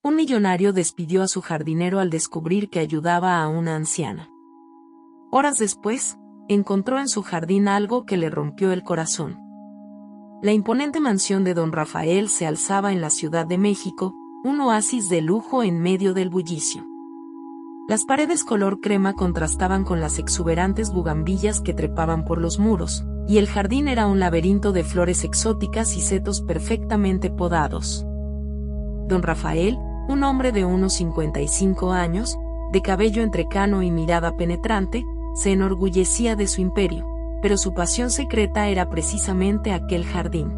Un millonario despidió a su jardinero al descubrir que ayudaba a una anciana. Horas después, encontró en su jardín algo que le rompió el corazón. La imponente mansión de don Rafael se alzaba en la Ciudad de México, un oasis de lujo en medio del bullicio. Las paredes color crema contrastaban con las exuberantes bugambillas que trepaban por los muros, y el jardín era un laberinto de flores exóticas y setos perfectamente podados. Don Rafael, un hombre de unos 55 años, de cabello entrecano y mirada penetrante, se enorgullecía de su imperio, pero su pasión secreta era precisamente aquel jardín.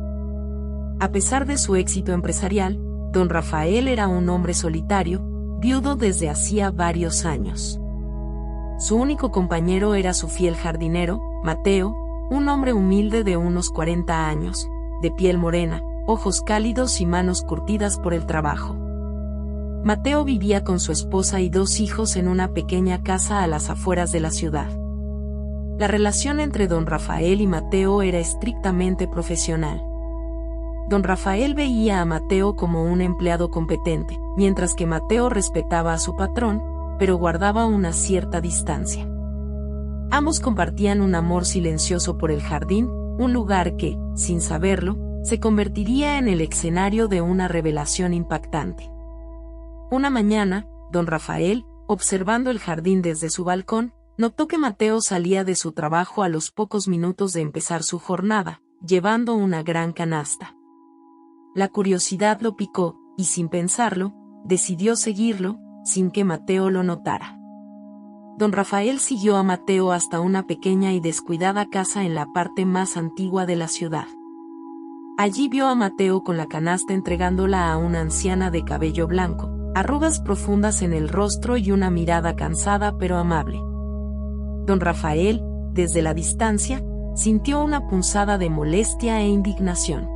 A pesar de su éxito empresarial, don Rafael era un hombre solitario, viudo desde hacía varios años. Su único compañero era su fiel jardinero, Mateo, un hombre humilde de unos 40 años, de piel morena, ojos cálidos y manos curtidas por el trabajo. Mateo vivía con su esposa y 2 hijos en una pequeña casa a las afueras de la ciudad. La relación entre don Rafael y Mateo era estrictamente profesional. Don Rafael veía a Mateo como un empleado competente, mientras que Mateo respetaba a su patrón, pero guardaba una cierta distancia. Ambos compartían un amor silencioso por el jardín, un lugar que, sin saberlo, se convertiría en el escenario de una revelación impactante. Una mañana, don Rafael, observando el jardín desde su balcón, notó que Mateo salía de su trabajo a los pocos minutos de empezar su jornada, llevando una gran canasta. La curiosidad lo picó, y sin pensarlo, decidió seguirlo, sin que Mateo lo notara. Don Rafael siguió a Mateo hasta una pequeña y descuidada casa en la parte más antigua de la ciudad. Allí vio a Mateo con la canasta entregándola a una anciana de cabello blanco, arrugas profundas en el rostro y una mirada cansada pero amable. Don Rafael, desde la distancia, sintió una punzada de molestia e indignación.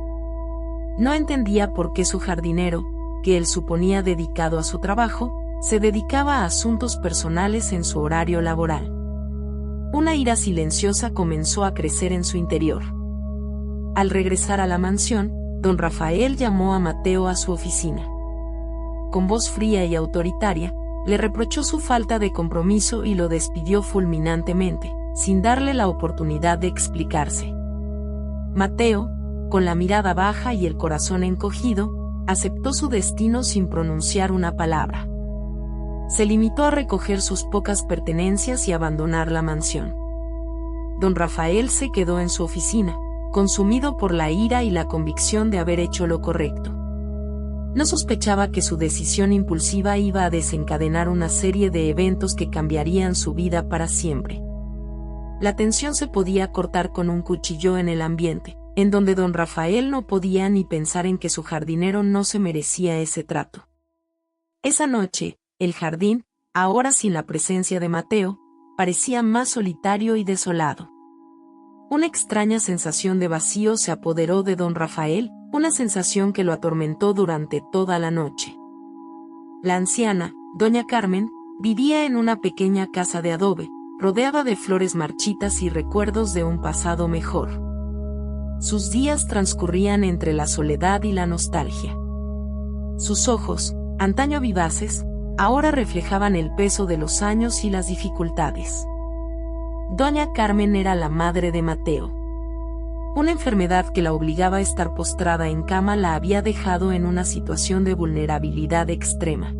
No entendía por qué su jardinero, que él suponía dedicado a su trabajo, se dedicaba a asuntos personales en su horario laboral. Una ira silenciosa comenzó a crecer en su interior. Al regresar a la mansión, don Rafael llamó a Mateo a su oficina. Con voz fría y autoritaria, le reprochó su falta de compromiso y lo despidió fulminantemente, sin darle la oportunidad de explicarse. Mateo, con la mirada baja y el corazón encogido, aceptó su destino sin pronunciar una palabra. Se limitó a recoger sus pocas pertenencias y abandonar la mansión. Don Rafael se quedó en su oficina, consumido por la ira y la convicción de haber hecho lo correcto. No sospechaba que su decisión impulsiva iba a desencadenar una serie de eventos que cambiarían su vida para siempre. La tensión se podía cortar con un cuchillo en el ambiente, en donde don Rafael no podía ni pensar en que su jardinero no se merecía ese trato. Esa noche, el jardín, ahora sin la presencia de Mateo, parecía más solitario y desolado. Una extraña sensación de vacío se apoderó de don Rafael, una sensación que lo atormentó durante toda la noche. La anciana, doña Carmen, vivía en una pequeña casa de adobe, rodeada de flores marchitas y recuerdos de un pasado mejor. Sus días transcurrían entre la soledad y la nostalgia. Sus ojos, antaño vivaces, ahora reflejaban el peso de los años y las dificultades. Doña Carmen era la madre de Mateo. Una enfermedad que la obligaba a estar postrada en cama la había dejado en una situación de vulnerabilidad extrema.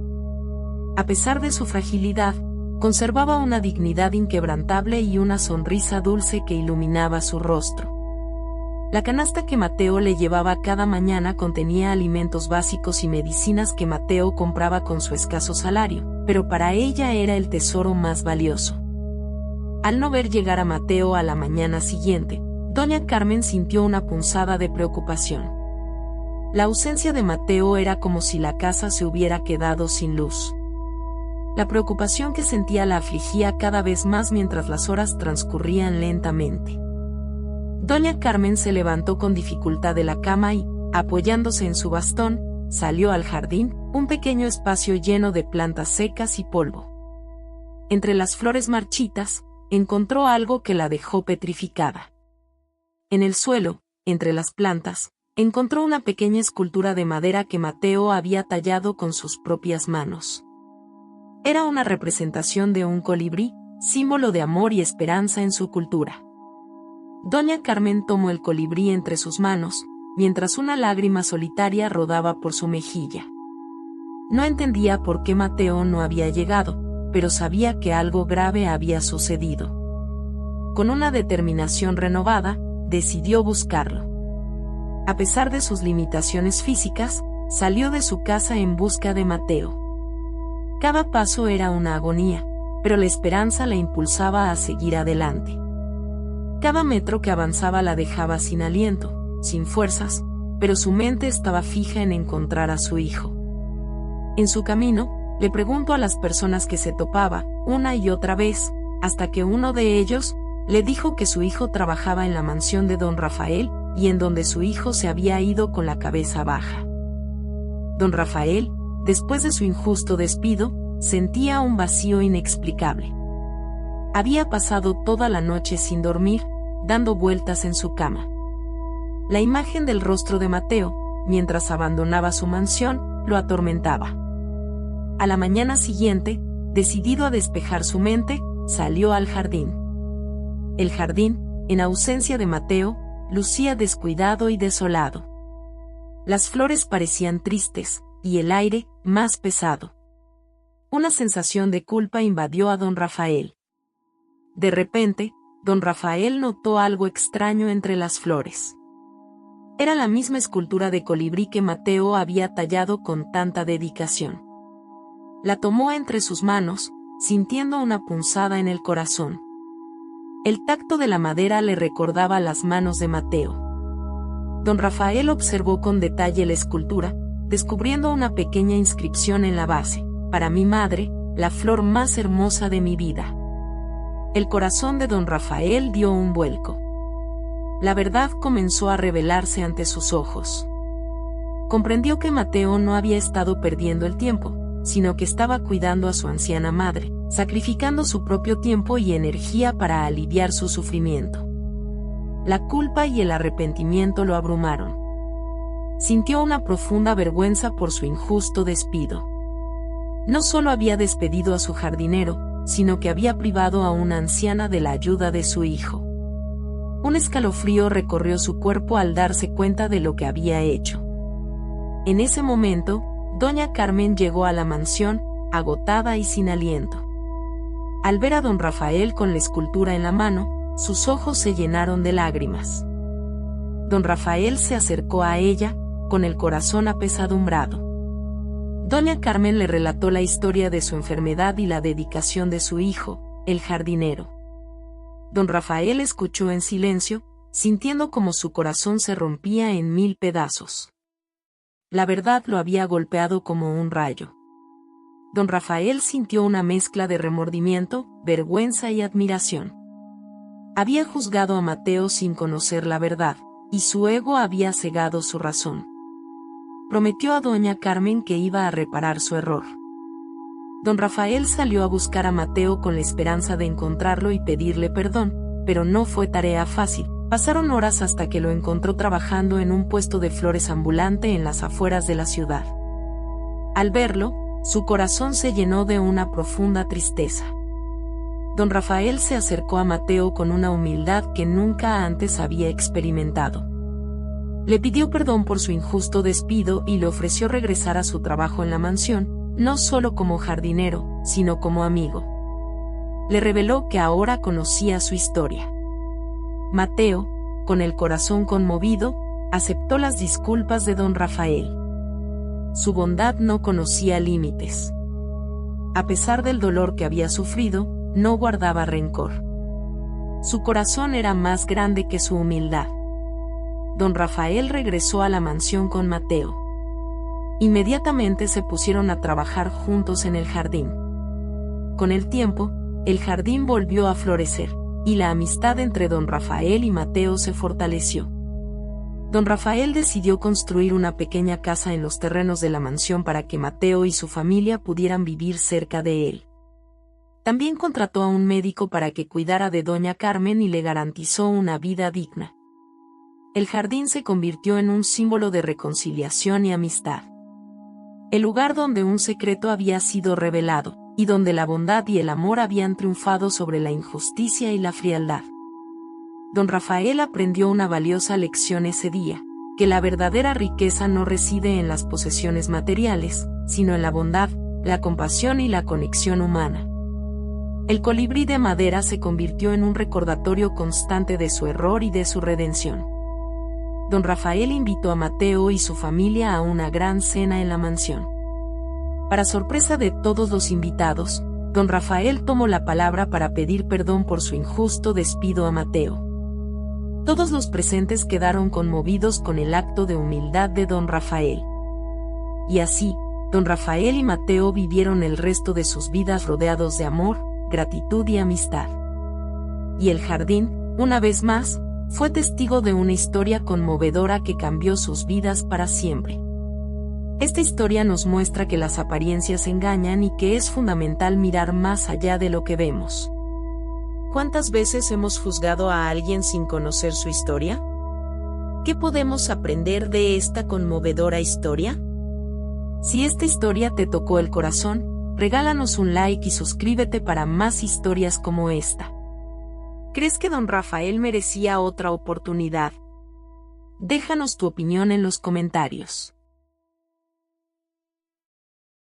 A pesar de su fragilidad, conservaba una dignidad inquebrantable y una sonrisa dulce que iluminaba su rostro. La canasta que Mateo le llevaba cada mañana contenía alimentos básicos y medicinas que Mateo compraba con su escaso salario, pero para ella era el tesoro más valioso. Al no ver llegar a Mateo a la mañana siguiente, doña Carmen sintió una punzada de preocupación. La ausencia de Mateo era como si la casa se hubiera quedado sin luz. La preocupación que sentía la afligía cada vez más mientras las horas transcurrían lentamente. Doña Carmen se levantó con dificultad de la cama y, apoyándose en su bastón, salió al jardín, un pequeño espacio lleno de plantas secas y polvo. Entre las flores marchitas, encontró algo que la dejó petrificada. En el suelo, entre las plantas, encontró una pequeña escultura de madera que Mateo había tallado con sus propias manos. Era una representación de un colibrí, símbolo de amor y esperanza en su cultura. Doña Carmen tomó el colibrí entre sus manos, mientras una lágrima solitaria rodaba por su mejilla. No entendía por qué Mateo no había llegado, pero sabía que algo grave había sucedido. Con una determinación renovada, decidió buscarlo. A pesar de sus limitaciones físicas, salió de su casa en busca de Mateo. Cada paso era una agonía, pero la esperanza la impulsaba a seguir adelante. Cada metro que avanzaba la dejaba sin aliento, sin fuerzas, pero su mente estaba fija en encontrar a su hijo. En su camino, le preguntó a las personas que se topaba, una y otra vez, hasta que uno de ellos le dijo que su hijo trabajaba en la mansión de don Rafael, y en donde su hijo se había ido con la cabeza baja. Don Rafael, después de su injusto despido, sentía un vacío inexplicable. Había pasado toda la noche sin dormir, dando vueltas en su cama. La imagen del rostro de Mateo, mientras abandonaba su mansión, lo atormentaba. A la mañana siguiente, decidido a despejar su mente, salió al jardín. El jardín, en ausencia de Mateo, lucía descuidado y desolado. Las flores parecían tristes, y el aire, más pesado. Una sensación de culpa invadió a don Rafael. De repente, don Rafael notó algo extraño entre las flores. Era la misma escultura de colibrí que Mateo había tallado con tanta dedicación. La tomó entre sus manos, sintiendo una punzada en el corazón. El tacto de la madera le recordaba las manos de Mateo. Don Rafael observó con detalle la escultura, descubriendo una pequeña inscripción en la base: para mi madre, la flor más hermosa de mi vida. El corazón de don Rafael dio un vuelco. La verdad comenzó a revelarse ante sus ojos. Comprendió que Mateo no había estado perdiendo el tiempo, sino que estaba cuidando a su anciana madre, sacrificando su propio tiempo y energía para aliviar su sufrimiento. La culpa y el arrepentimiento lo abrumaron. Sintió una profunda vergüenza por su injusto despido. No solo había despedido a su jardinero, sino que había privado a una anciana de la ayuda de su hijo. Un escalofrío recorrió su cuerpo al darse cuenta de lo que había hecho. En ese momento, doña Carmen llegó a la mansión, agotada y sin aliento. Al ver a don Rafael con la escultura en la mano, sus ojos se llenaron de lágrimas. Don Rafael se acercó a ella, con el corazón apesadumbrado. Doña Carmen le relató la historia de su enfermedad y la dedicación de su hijo, el jardinero. Don Rafael escuchó en silencio, sintiendo como su corazón se rompía en 1000 pedazos. La verdad lo había golpeado como un rayo. Don Rafael sintió una mezcla de remordimiento, vergüenza y admiración. Había juzgado a Mateo sin conocer la verdad, y su ego había cegado su razón. Prometió a doña Carmen que iba a reparar su error. Don Rafael salió a buscar a Mateo con la esperanza de encontrarlo y pedirle perdón, pero no fue tarea fácil. Pasaron horas hasta que lo encontró trabajando en un puesto de flores ambulante en las afueras de la ciudad. Al verlo, su corazón se llenó de una profunda tristeza. Don Rafael se acercó a Mateo con una humildad que nunca antes había experimentado. Le pidió perdón por su injusto despido y le ofreció regresar a su trabajo en la mansión, no solo como jardinero, sino como amigo. Le reveló que ahora conocía su historia. Mateo, con el corazón conmovido, aceptó las disculpas de don Rafael. Su bondad no conocía límites. A pesar del dolor que había sufrido, no guardaba rencor. Su corazón era más grande que su humildad. Don Rafael regresó a la mansión con Mateo. Inmediatamente se pusieron a trabajar juntos en el jardín. Con el tiempo, el jardín volvió a florecer, y la amistad entre don Rafael y Mateo se fortaleció. Don Rafael decidió construir una pequeña casa en los terrenos de la mansión para que Mateo y su familia pudieran vivir cerca de él. También contrató a un médico para que cuidara de doña Carmen y le garantizó una vida digna. el jardín se convirtió en un símbolo de reconciliación y amistad. El lugar donde un secreto había sido revelado, y donde la bondad y el amor habían triunfado sobre la injusticia y la frialdad. Don Rafael aprendió una valiosa lección ese día, que la verdadera riqueza no reside en las posesiones materiales, sino en la bondad, la compasión y la conexión humana. El colibrí de madera se convirtió en un recordatorio constante de su error y de su redención. Don Rafael invitó a Mateo y su familia a una gran cena en la mansión. Para sorpresa de todos los invitados, Don Rafael tomó la palabra para pedir perdón por su injusto despido a Mateo. Todos los presentes quedaron conmovidos con el acto de humildad de Don Rafael. Y así, Don Rafael y Mateo vivieron el resto de sus vidas rodeados de amor, gratitud y amistad. Y el jardín, una vez más, fue testigo de una historia conmovedora que cambió sus vidas para siempre. Esta historia nos muestra que las apariencias engañan y que es fundamental mirar más allá de lo que vemos. ¿Cuántas veces hemos juzgado a alguien sin conocer su historia? ¿Qué podemos aprender de esta conmovedora historia? Si esta historia te tocó el corazón, regálanos un like y suscríbete para más historias como esta. ¿Crees que Don Rafael merecía otra oportunidad? Déjanos tu opinión en los comentarios.